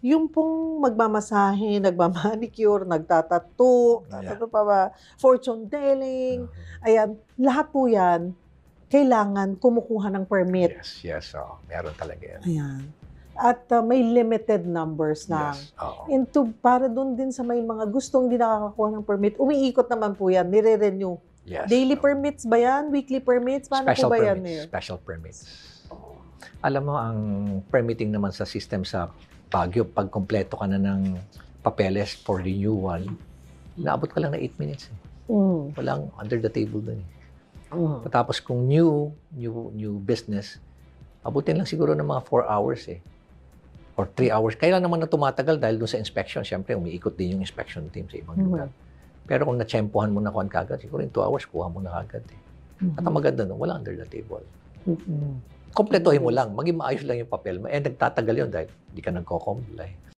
Yung pong magmamasahe, nagma-manicure, nagta-tattoo, Yeah. ano pa ba, fortune telling, ayan, lahat po yan, kailangan kumukuha ng permit. Yes. Meron talaga yan. Ayan. At may limited numbers lang. Yes. Oo. Para doon din sa may mga gustong di nakakakuha ng permit, umiikot naman po yan, nire-renew. Yes. Daily Oo. permits ba yan? Weekly permits? Paano po ba yan? Special permits. Alam mo, ang permitting naman sa system sa Baguio, pag kompleto ka na ng papeles for renewal, naabot ka lang na 8 minutes. Walang under the table dun. Tapos kung new business, abutin lang siguro ng mga 4 hours or 3 hours. Kailan naman na tumatagal dahil dun sa inspection. Siyempre, umiikot din yung inspection team sa ibang lugar. Pero kung natsempohan mo na kuhan kagad, siguro in 2 hours, kuha mo na kagad. At ang maganda nun, wala under the table. Kompletohin mo lang. Maging maayos lang yung papel mo. Nagtatagal yun dahil hindi ka nagko-comply.